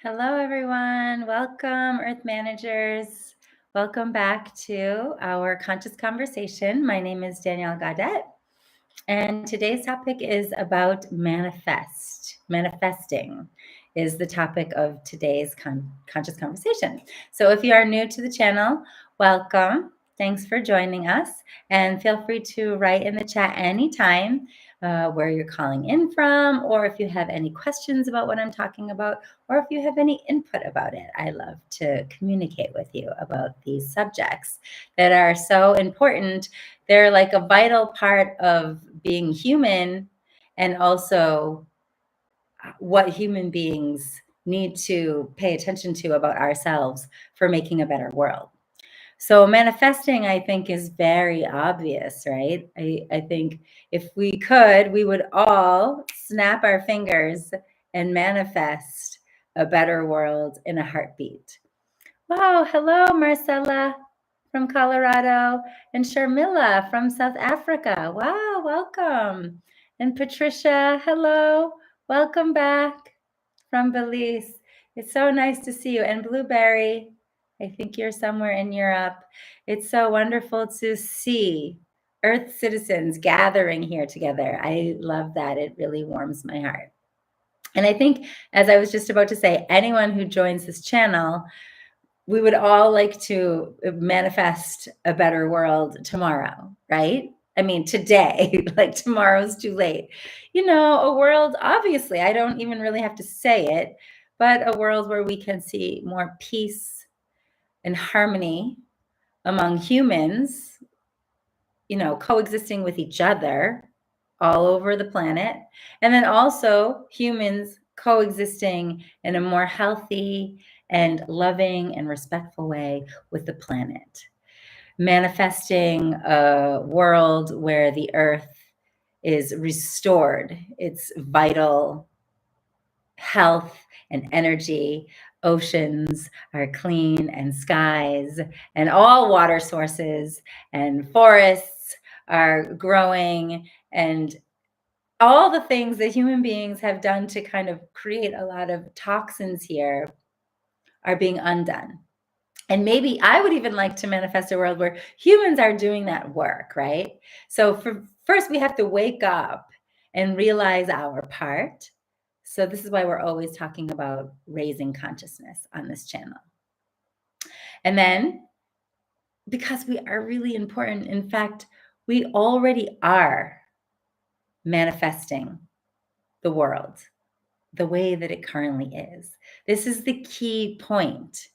Hello, everyone. Welcome, Earth Managers. Welcome back to our conscious conversation. My name is Danielle Gaudette, and today's topic is about manifest. Manifesting is the topic of today's conscious conversation. So if you are new to the channel, welcome. Thanks for joining us. And feel free to write in the chat anytime where you're calling in from, or if you have any questions about what I'm talking about, or if you have any input about it. I love to communicate with you about these subjects that are so important. They're like a vital part of being human, and also what human beings need to pay attention to about ourselves for making a better world. So manifesting, I think, is very obvious, right? I think if we could, we would all snap our fingers and manifest a better world in a heartbeat. Wow. Hello, Marcella from Colorado, and Sharmila from South Africa. Wow, welcome. And Patricia, hello. Welcome back from Belize. It's so nice to see you. And Blueberry, I think you're somewhere in Europe. It's so wonderful to see Earth citizens gathering here together. I love that. It really warms my heart. And I think, as I was just about to say, anyone who joins this channel, we would all like to manifest a better world tomorrow, right? I mean, today, like tomorrow's too late. You know, a world, obviously, I don't even really have to say it, but a world where we can see more peace and harmony among humans, you know, coexisting with each other all over the planet. And then also humans coexisting in a more healthy and loving and respectful way with the planet. Manifesting a world where the earth is restored, its vital health and energy. Oceans are clean, and skies and all water sources and forests are growing, and all the things that human beings have done to kind of create a lot of toxins here are being undone. And maybe I would even like to manifest a world where humans are doing that work, right? So first we have to wake up and realize our part. So this is why we're always talking about raising consciousness on this channel. And then, because we are really important, in fact, we already are manifesting the world the way that it currently is. This is the key point.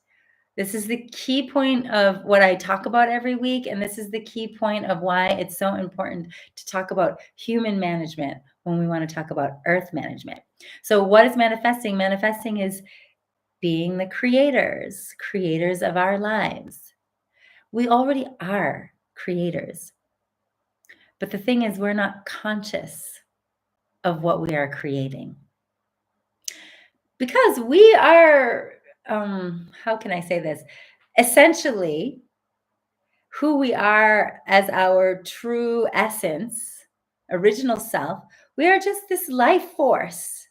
This is the key point of what I talk about every week. And this is the key point of why it's so important to talk about human management when we want to talk about earth management. So what is manifesting? Manifesting is being the creators of our lives. We already are creators. But the thing is, we're not conscious of what we are creating. Because we are, how can I say this? Essentially, who we are as our true essence, original self, we are just this life force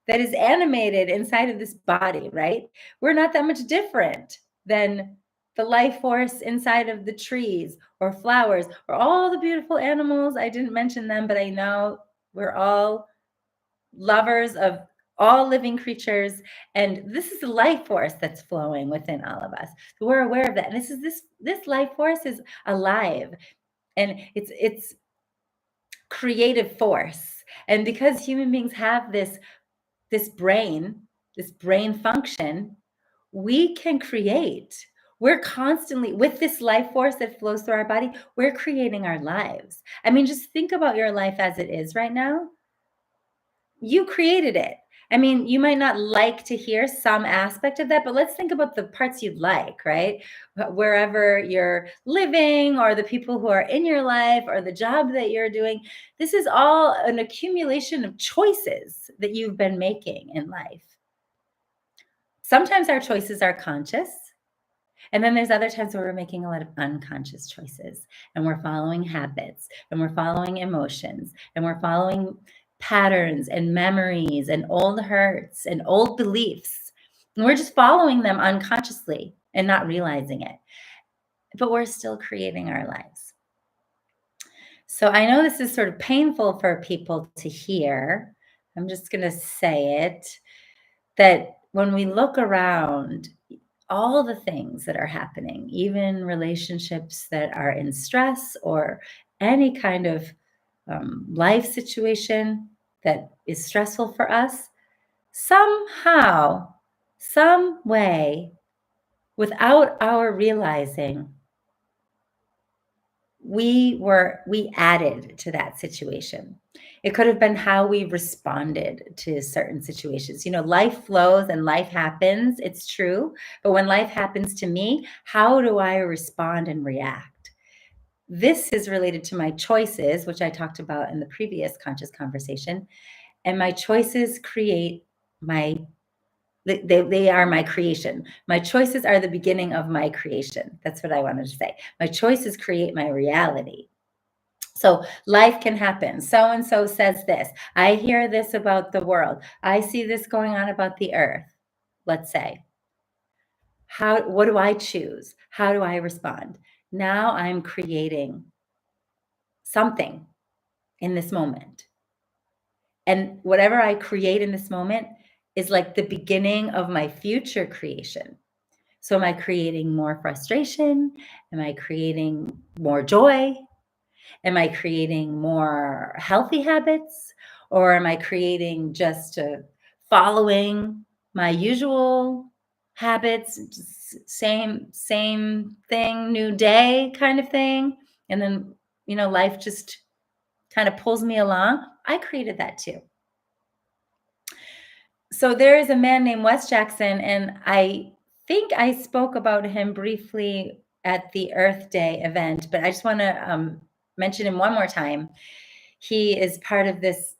that is animated inside of this body, right? We're not that much different than the life force inside of the trees or flowers or all the beautiful animals. I didn't mention them, but I know we're all lovers of all living creatures, and this is the life force that's flowing within all of us. So we're aware of that, and this life force is alive, and it's creative force. And because human beings have this brain function, we can create. We're constantly, with this life force that flows through our body, we're creating our lives. I mean, just think about your life as it is right now. You created it. I mean, you might not like to hear some aspect of that, but let's think about the parts you like, right? Wherever you're living, or the people who are in your life, or the job that you're doing. This is all an accumulation of choices that you've been making in life. Sometimes our choices are conscious. And then there's other times where we're making a lot of unconscious choices, and we're following habits, and we're following emotions, and we're following patterns and memories and old hurts and old beliefs. And we're just following them unconsciously and not realizing it. But we're still creating our lives. So I know this is sort of painful for people to hear. I'm just going to say it, that when we look around, all the things that are happening, even relationships that are in stress or any kind of life situation that is stressful for us, somehow, some way, without our realizing, we added to that situation. It could have been how we responded to certain situations. Life flows and life happens. It's true. But when life happens to me, how do I respond and react? This is related to my choices, which I talked about in the previous conscious conversation. And my choices create they are my creation. My choices are the beginning of my creation. That's what I wanted to say. My choices create my reality. So life can happen. So-and-so says this. I hear this about the world. I see this going on about the earth, let's say. What do I choose? How do I respond? Now I'm creating something in this moment. And whatever I create in this moment is like the beginning of my future creation. So am I creating more frustration? Am I creating more joy? Am I creating more healthy habits? Or am I creating just following my usual habits, same thing, new day kind of thing? And then, life just kind of pulls me along. I created that too. So there is a man named Wes Jackson, and I think I spoke about him briefly at the Earth Day event, but I just want to mention him one more time. He is part of this,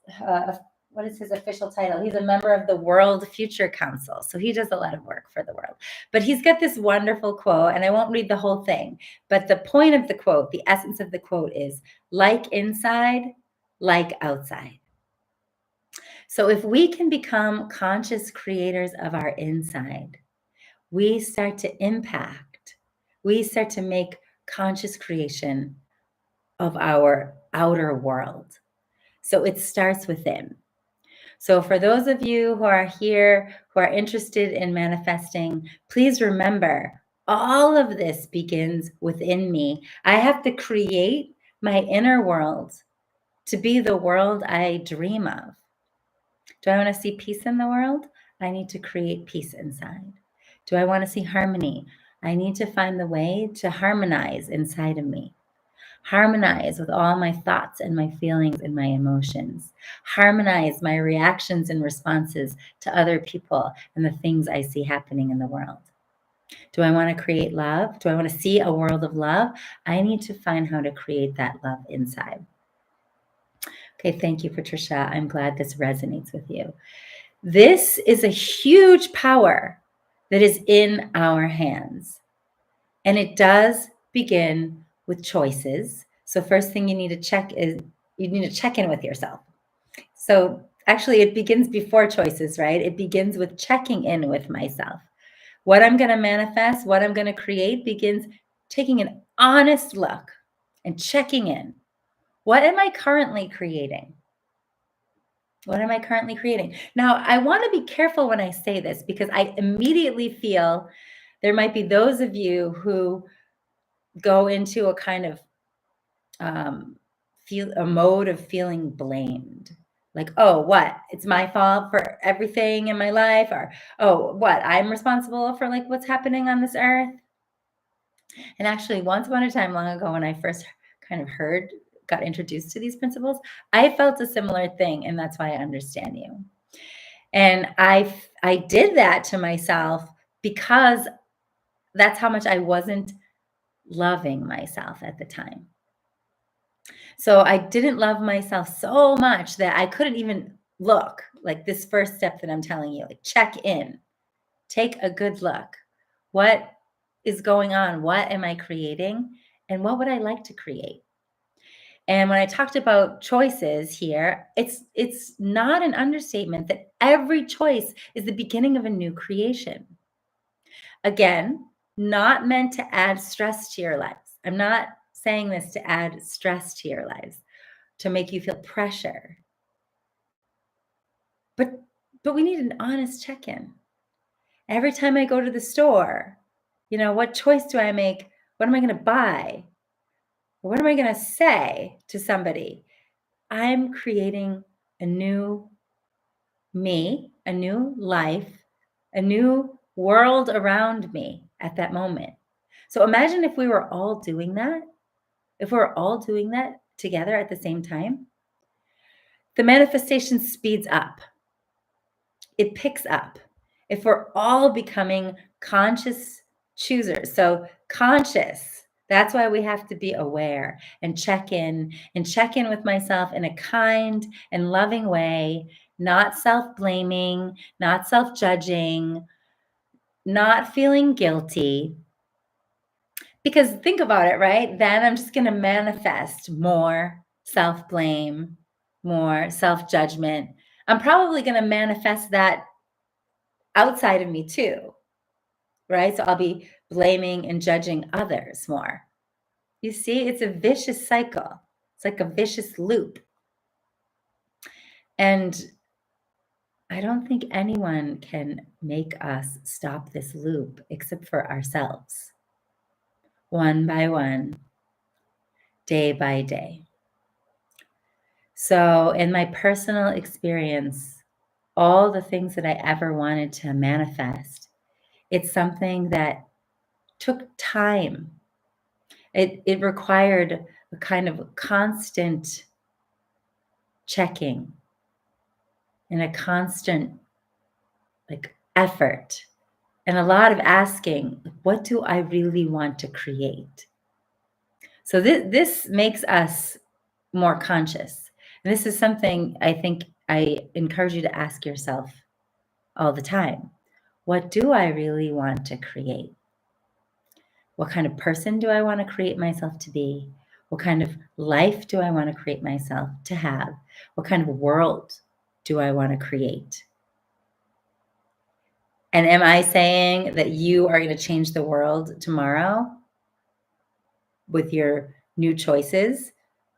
what is his official title? He's a member of the World Future Council. So he does a lot of work for the world. But he's got this wonderful quote, and I won't read the whole thing, but the point of the quote, the essence of the quote is, like inside, like outside. So if we can become conscious creators of our inside, we start to impact, we start to make conscious creation of our outer world. So it starts within. So for those of you who are here, who are interested in manifesting, please remember, all of this begins within me. I have to create my inner world to be the world I dream of. Do I want to see peace in the world? I need to create peace inside. Do I want to see harmony? I need to find the way to harmonize inside of me. Harmonize with all my thoughts and my feelings and my emotions. Harmonize my reactions and responses to other people and the things I see happening in the world. Do I want to create love? Do I want to see a world of love? I need to find how to create that love inside. Okay, thank you, Patricia. I'm glad this resonates with you. This is a huge power that is in our hands. And it does begin with choices. So first thing you need to check is you need to check in with yourself. So actually it begins before choices, right? It begins with checking in with myself. What I'm going to manifest, what I'm going to create begins taking an honest look and checking in. What am I currently creating? What am I currently creating? Now, I want to be careful when I say this because I immediately feel there might be those of you who go into a kind of feel a mode of feeling blamed. Like, oh, what? It's my fault for everything in my life, or oh, what? I'm responsible for like what's happening on this earth. And actually, once upon a time long ago, when I first kind of got introduced to these principles, I felt a similar thing, and that's why I understand you. And I did that to myself because that's how much I wasn't loving myself at the time. So I didn't love myself so much that I couldn't even look, like this first step that I'm telling you, like check in, take a good look. What is going on? What am I creating? And what would I like to create? And when I talked about choices here, it's not an understatement that every choice is the beginning of a new creation. Again, not meant to add stress to your lives. I'm not saying this to add stress to your lives, to make you feel pressure. But we need an honest check-in. Every time I go to the store, what choice do I make? What am I going to buy? What am I going to say to somebody? I'm creating a new me, a new life, a new world around me at that moment. So imagine if we were all doing that, if we're all doing that together at the same time, the manifestation speeds up. It picks up. If we're all becoming conscious choosers. So conscious, that's why we have to be aware and check in with myself in a kind and loving way, not self-blaming, not self-judging, not feeling guilty. Because think about it, right? Then I'm just going to manifest more self-blame, more self-judgment. I'm probably going to manifest that outside of me too, right? So I'll be blaming and judging others more. You see, it's a vicious cycle. It's like a vicious loop. And I don't think anyone can make us stop this loop except for ourselves. One by one, day by day. So in my personal experience, all the things that I ever wanted to manifest, it's something that took time. It required a kind of constant checking and a constant effort and a lot of asking, what do I really want to create? So this makes us more conscious. And this is something I think I encourage you to ask yourself all the time. What do I really want to create? What kind of person do I want to create myself to be? What kind of life do I want to create myself to have? What kind of world do I want to create? And am I saying that you are going to change the world tomorrow with your new choices?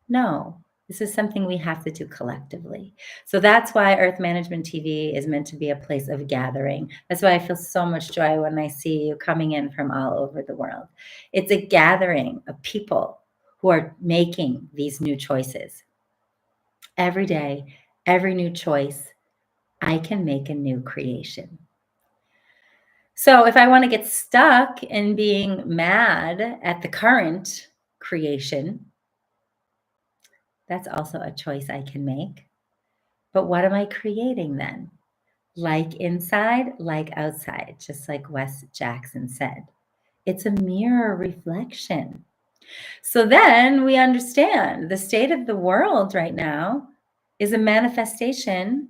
No, this is something we have to do collectively. So that's why Earth Management TV is meant to be a place of gathering. That's why I feel so much joy when I see you coming in from all over the world. It's a gathering of people who are making these new choices. Every day, every new choice, I can make a new creation. So if I want to get stuck in being mad at the current creation, that's also a choice I can make. But what am I creating then? Like inside, like outside, just like Wes Jackson said. It's a mirror reflection. So then we understand the state of the world right now is a manifestation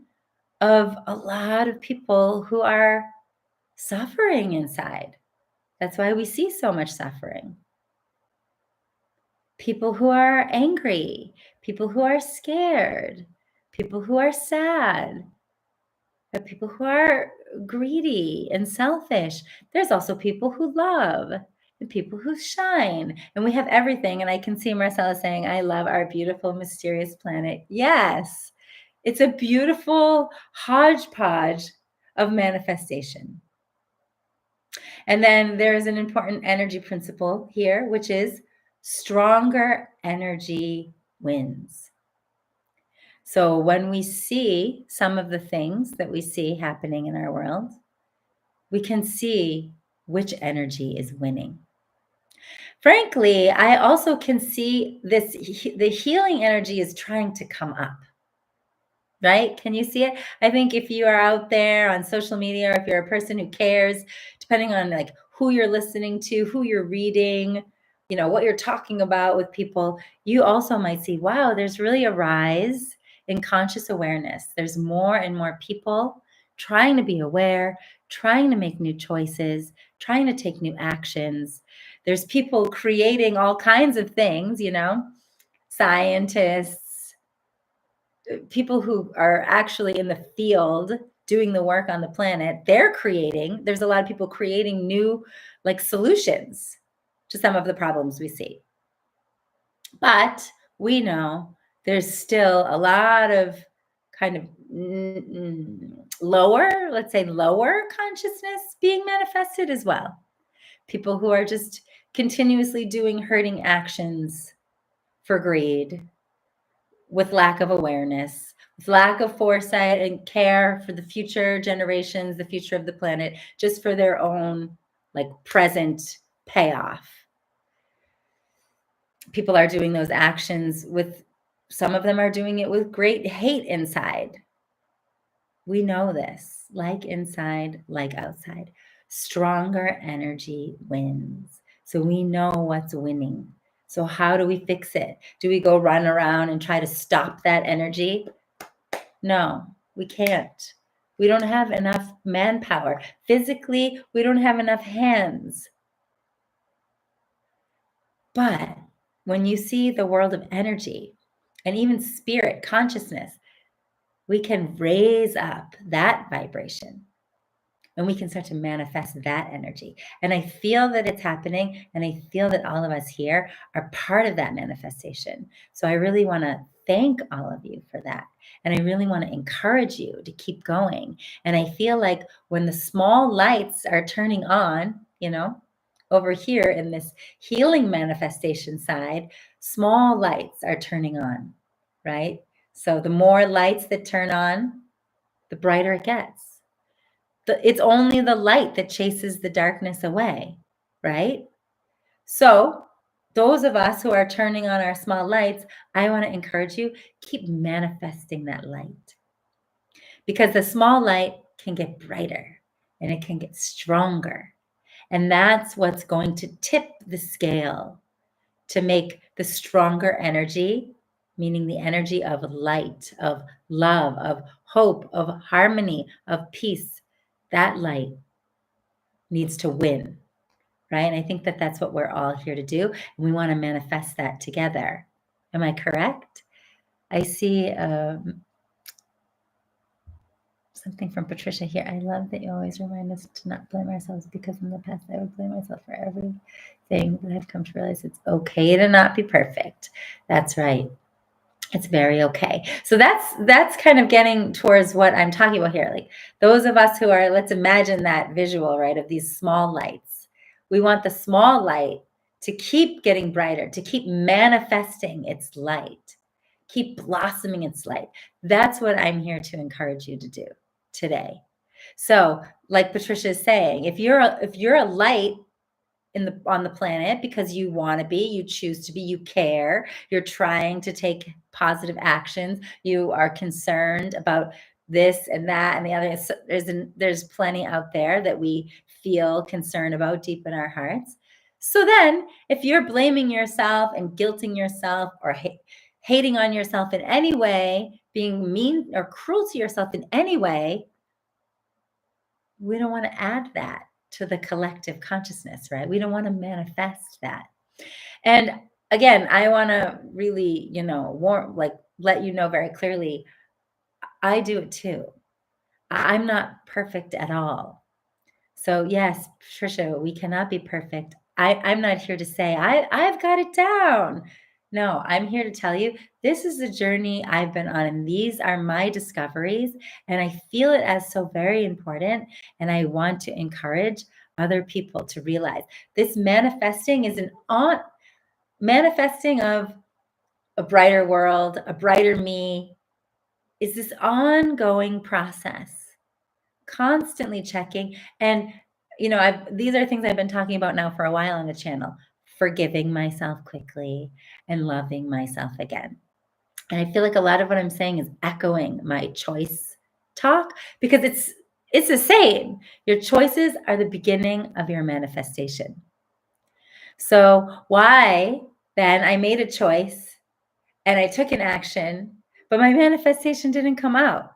of a lot of people who are suffering inside. That's why we see so much suffering. People who are angry, people who are scared, people who are sad, people who are greedy and selfish. There's also people who love and people who shine. And we have everything. And I can see Marcella saying, I love our beautiful, mysterious planet. Yes, it's a beautiful hodgepodge of manifestation. And then there's an important energy principle here, which is stronger energy wins. So when we see some of the things that we see happening in our world, we can see which energy is winning. Frankly, I also can see the healing energy is trying to come up. Right? Can you see it? I think if you are out there on social media, or if you're a person who cares, depending on who you're listening to, who you're reading, what you're talking about with people, you also might see, wow, there's really a rise in conscious awareness. There's more and more people trying to be aware, trying to make new choices, trying to take new actions. There's people creating all kinds of things, scientists, people who are actually in the field doing the work on the planet, there's a lot of people creating new solutions to some of the problems we see. But we know there's still a lot of kind of let's say lower consciousness being manifested as well. People who are just continuously doing hurting actions for greed, with lack of awareness, with lack of foresight and care for the future generations, the future of the planet, just for their own present payoff. People are doing those actions some of them are doing it with great hate inside. We know this, like inside, like outside. Stronger energy wins. So we know what's winning. So how do we fix it? Do we go run around and try to stop that energy? No, we can't. We don't have enough manpower. Physically, we don't have enough hands. But when you see the world of energy and even spirit consciousness, we can raise up that vibration and we can start to manifest that energy. And I feel that it's happening, and I feel that all of us here are part of that manifestation. So I really want to thank all of you for that. And I really want to encourage you to keep going. And I feel like when the small lights are turning on, over here in this healing manifestation side, small lights are turning on, right? So the more lights that turn on, the brighter it gets. It's only the light that chases the darkness away, right? So those of us who are turning on our small lights, I want to encourage you, keep manifesting that light. Because the small light can get brighter and it can get stronger. And that's what's going to tip the scale to make the stronger energy, meaning the energy of light, of love, of hope, of harmony, of peace. That light needs to win, right? And I think that that's what we're all here to do. And we want to manifest that together. Am I correct? I see something from Patricia here. I love that you always remind us to not blame ourselves, because in the past I would blame myself for everything, but I've come to realize it's okay to not be perfect. That's right. It's very okay. So that's kind of getting towards what I'm talking about here. Like those of us who are, let's imagine that visual, right, of these small lights. We want the small light to keep getting brighter, to keep manifesting its light, keep blossoming its light. That's what I'm here to encourage you to do today. So like Patricia is saying, if you're a light on the planet because you want to be, you choose to be, you care, you're trying to take positive actions, you are concerned about this and that and the other. There's plenty out there that we feel concern about deep in our hearts. So then if you're blaming yourself and guilting yourself or hating on yourself in any way, being mean or cruel to yourself in any way, we don't want to add that to the collective consciousness, right? We don't want to manifest that. And again, I want to really, let you know very clearly, I do it too. I'm not perfect at all. So yes, Patricia, we cannot be perfect. I'm not here to say I've got it down. No, I'm here to tell you this is the journey I've been on, and these are my discoveries, and I feel it as so very important, and I want to encourage other people to realize this manifesting is manifesting of a brighter world, a brighter me, is this ongoing process, constantly checking. And these are things I've been talking about now for a while on the channel. Forgiving myself quickly and loving myself again. And I feel like a lot of what I'm saying is echoing my choice talk, because it's the same. Your choices are the beginning of your manifestation. So why then I made a choice and I took an action, but my manifestation didn't come out?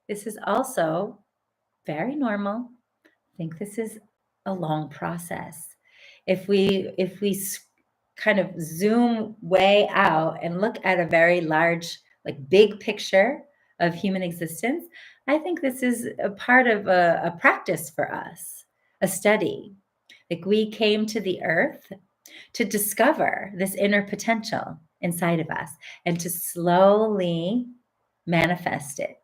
This is also very normal. I think this is a long process. If we kind of zoom way out and look at a very large, like big picture of human existence, I think this is a part of a practice for us, a study. Like we came to the earth to discover this inner potential inside of us and to slowly manifest it.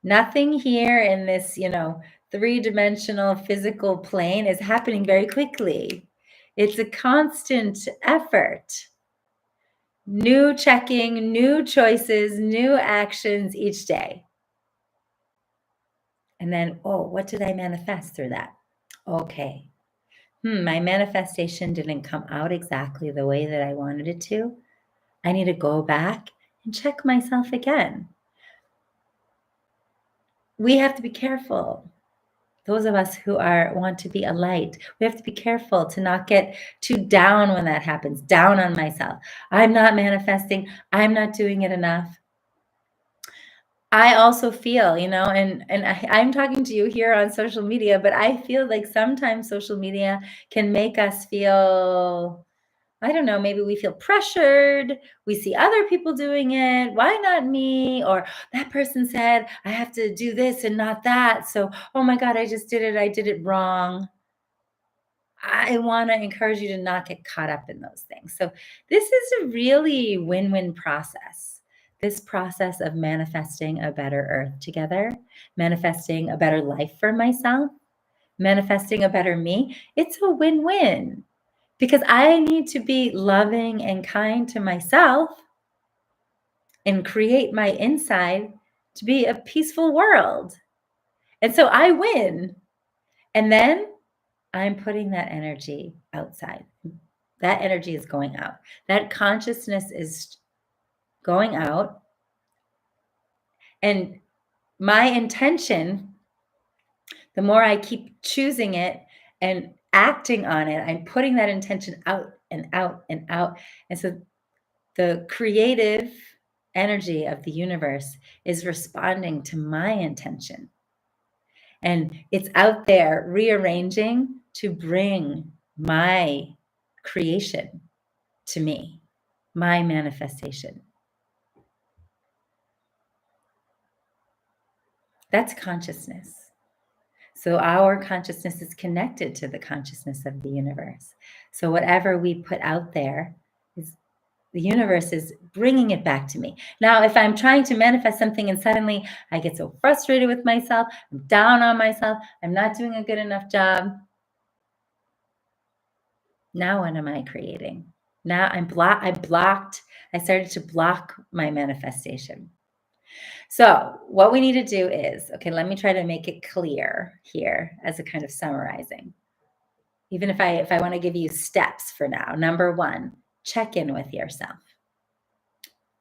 Nothing here in this, three-dimensional physical plane is happening very quickly. It's a constant effort. New checking, new choices, new actions each day. And then, what did I manifest through that? Okay. My manifestation didn't come out exactly the way that I wanted it to. I need to go back and check myself again. We have to be careful. Those of us who want to be a light, we have to be careful to not get too down when that happens, down on myself. I'm not manifesting. I'm not doing it enough. I also feel, and I'm talking to you here on social media, but I feel like sometimes social media can make us feel, I don't know, maybe we feel pressured. We see other people doing it. Why not me? Or that person said, I have to do this and not that. So, oh my God, I just did it. I did it wrong. I want to encourage you to not get caught up in those things. So, this is a really win win process. This process of manifesting a better earth together, manifesting a better life for myself, manifesting a better me, it's a win win because I need to be loving and kind to myself and create my inside to be a peaceful world. And so I win. And then I'm putting that energy outside. That energy is going out. That consciousness is going out. And my intention, the more I keep choosing it and acting on it, I'm putting that intention out and out and out. And so the creative energy of the universe is responding to my intention. And it's out there rearranging to bring my creation to me, my manifestation. That's consciousness. So our consciousness is connected to the consciousness of the universe. So whatever we put out there is the universe is bringing it back to me. Now, if I'm trying to manifest something and suddenly I get so frustrated with myself, I'm down on myself, I'm not doing a good enough job. Now what am I creating? Now I blocked. I started to block my manifestation. So what we need to do is, okay, let me try to make it clear here as a kind of summarizing. Even if I want to give you steps for now. Number 1, check in with yourself.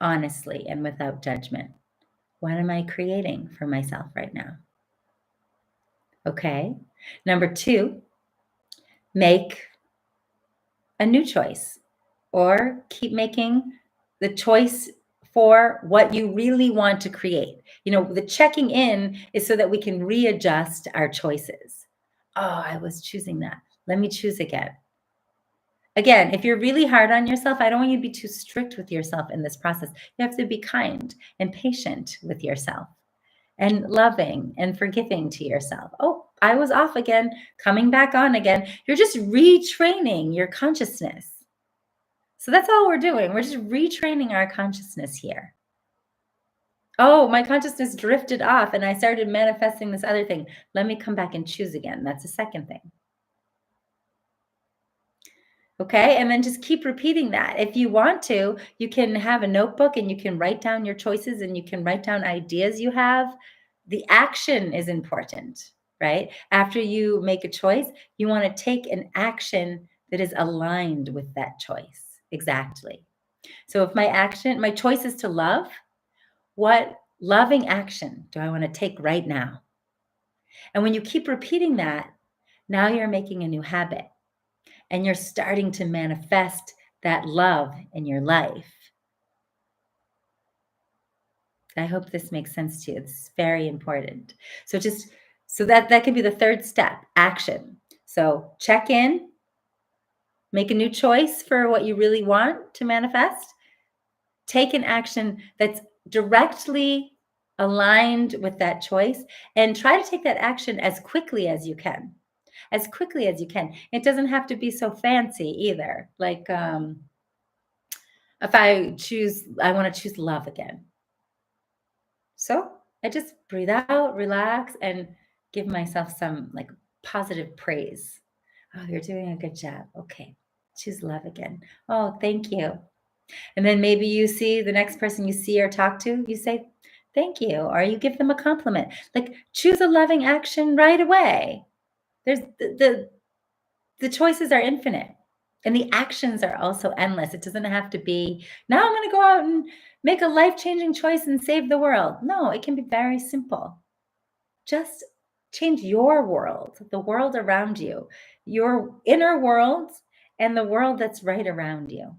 Honestly and without judgment. What am I creating for myself right now? Okay. Number 2, make a new choice or keep making the choice for what you really want to create. The checking in is so that we can readjust our choices. Oh, I was choosing that. Let me choose again. Again, if you're really hard on yourself, I don't want you to be too strict with yourself in this process. You have to be kind and patient with yourself and loving and forgiving to yourself. Oh, I was off again, coming back on again. You're just retraining your consciousness. So that's all we're doing. We're just retraining our consciousness here. Oh, my consciousness drifted off and I started manifesting this other thing. Let me come back and choose again. That's the second thing. Okay. And then just keep repeating that. If you want to, you can have a notebook and you can write down your choices and you can write down ideas you have. The action is important, right? After you make a choice, you want to take an action that is aligned with that choice. Exactly. So if my choice is to love, what loving action do I want to take right now? And when you keep repeating that, now you're making a new habit and you're starting to manifest that love in your life. I hope this makes sense to you. It's very important. So that can be the third step, action. So check in, make a new choice for what you really want to manifest. Take an action that's directly aligned with that choice and try to take that action as quickly as you can. As quickly as you can. It doesn't have to be so fancy either. Like if I want to choose love again. So I just breathe out, relax, and give myself some like positive praise. Oh, you're doing a good job. Okay. Choose love again. Oh, thank you. And then maybe you see the next person you see or talk to, you say, thank you, or you give them a compliment. Like choose a loving action right away. There's the choices are infinite and the actions are also endless. It doesn't have to be, now I'm going to go out and make a life-changing choice and save the world. No, it can be very simple. Just change your world, the world around you, your inner world and the world that's right around you.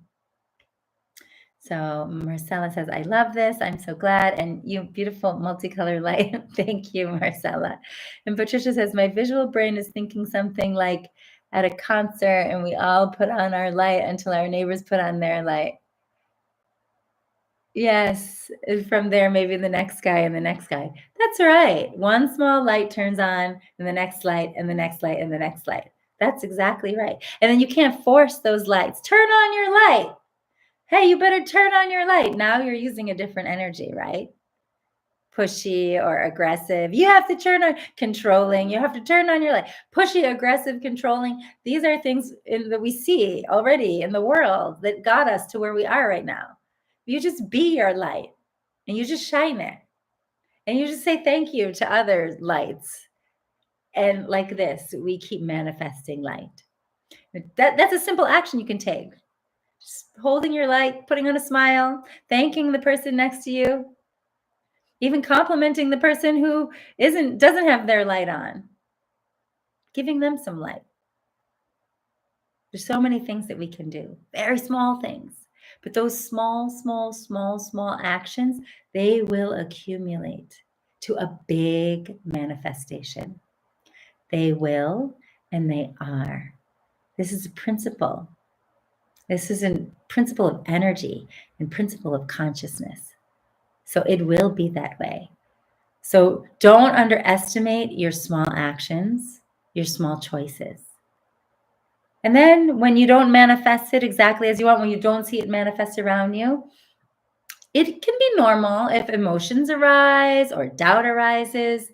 So Marcella says, I love this. I'm so glad. And you beautiful multicolor light. Thank you, Marcella. And Patricia says, my visual brain is thinking something like at a concert and we all put on our light until our neighbors put on their light. Yes. And from there, maybe the next guy and the next guy. That's right. One small light turns on and the next light and the next light and the next light. That's exactly right. And then you can't force those lights. Turn on your light. Hey, you better turn on your light. Now you're using a different energy, right? Pushy or aggressive. You have to turn on controlling. You have to turn on your light. Pushy, aggressive, controlling. These are things that we see already in the world that got us to where we are right now. You just be your light and you just shine it. And you just say thank you to other lights. And like this, we keep manifesting light. That's a simple action you can take. Just holding your light, putting on a smile, thanking the person next to you, even complimenting the person who doesn't have their light on, giving them some light. There's so many things that we can do, very small things, but those small actions, they will accumulate to a big manifestation. They will, and they are. This is a principle. This is a principle of energy and principle of consciousness. So it will be that way. So don't underestimate your small actions, your small choices. And then when you don't manifest it exactly as you want, when you don't see it manifest around you, it can be normal if emotions arise or doubt arises.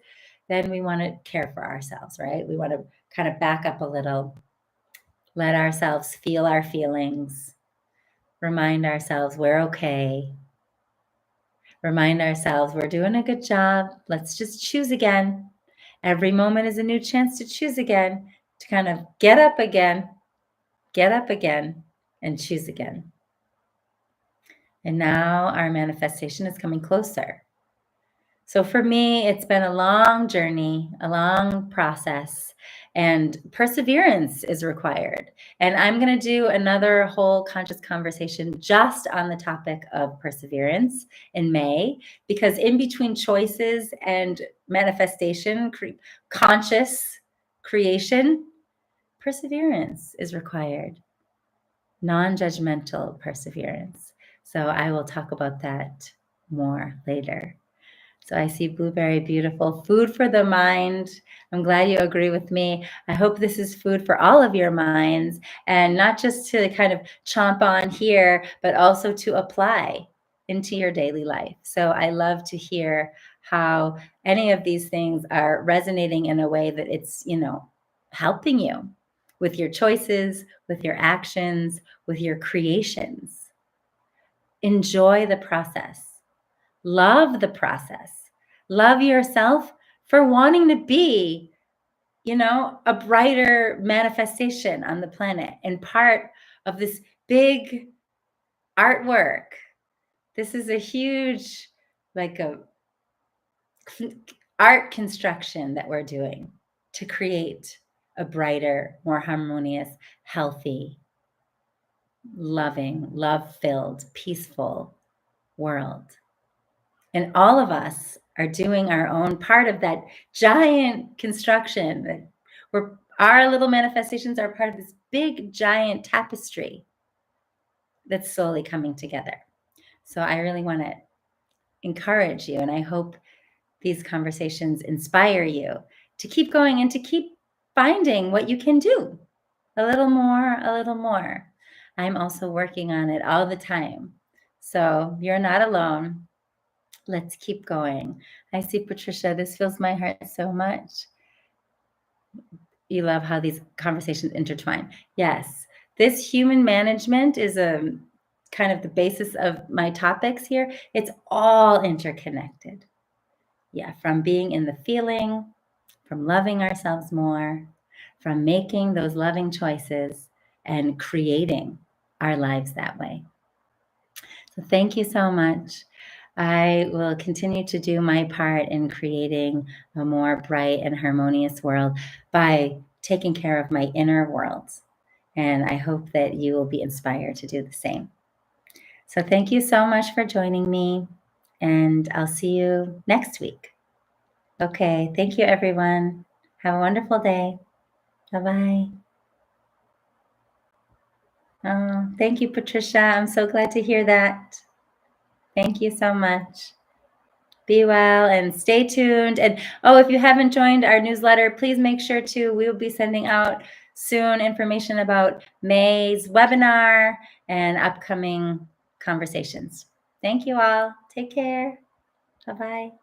Then we want to care for ourselves, right? We want to kind of back up a little, let ourselves feel our feelings, remind ourselves we're okay. Remind ourselves we're doing a good job. Let's just choose again. Every moment is a new chance to choose again, to kind of get up again, and choose again. And now our manifestation is coming closer. So for me, it's been a long journey, a long process, and perseverance is required. And I'm going to do another whole conscious conversation just on the topic of perseverance in May, because in between choices and manifestation, conscious creation, perseverance is required, non-judgmental perseverance. So I will talk about that more later. So I see blueberry, beautiful. Food for the mind. I'm glad you agree with me. I hope this is food for all of your minds, and not just to kind of chomp on here, but also to apply into your daily life. So I love to hear how any of these things are resonating in a way that it's, helping you with your choices, with your actions, with your creations. Enjoy the process. Love the process. Love yourself for wanting to be, a brighter manifestation on the planet and part of this big artwork. This is a huge, like art construction that we're doing to create a brighter, more harmonious, healthy, loving, love-filled, peaceful world. And all of us are doing our own part of that giant construction. That we're Our little manifestations are part of this big, giant tapestry that's slowly coming together. So I really want to encourage you, and I hope these conversations inspire you to keep going and to keep finding what you can do. A little more, a little more. I'm also working on it all the time. So you're not alone. Let's keep going. I see, Patricia, this fills my heart so much. You love how these conversations intertwine. Yes, this human management is a kind of the basis of my topics here. It's all interconnected. Yeah, from being in the feeling, from loving ourselves more, from making those loving choices and creating our lives that way. So thank you so much. I will continue to do my part in creating a more bright and harmonious world by taking care of my inner world. And I hope that you will be inspired to do the same. So thank you so much for joining me, and I'll see you next week. Okay, thank you, everyone. Have a wonderful day. Bye-bye. Oh, thank you, Patricia. I'm so glad to hear that. Thank you so much. Be well and stay tuned. And if you haven't joined our newsletter, please make sure to. We will be sending out soon information about May's webinar and upcoming conversations. Thank you all. Take care. Bye-bye.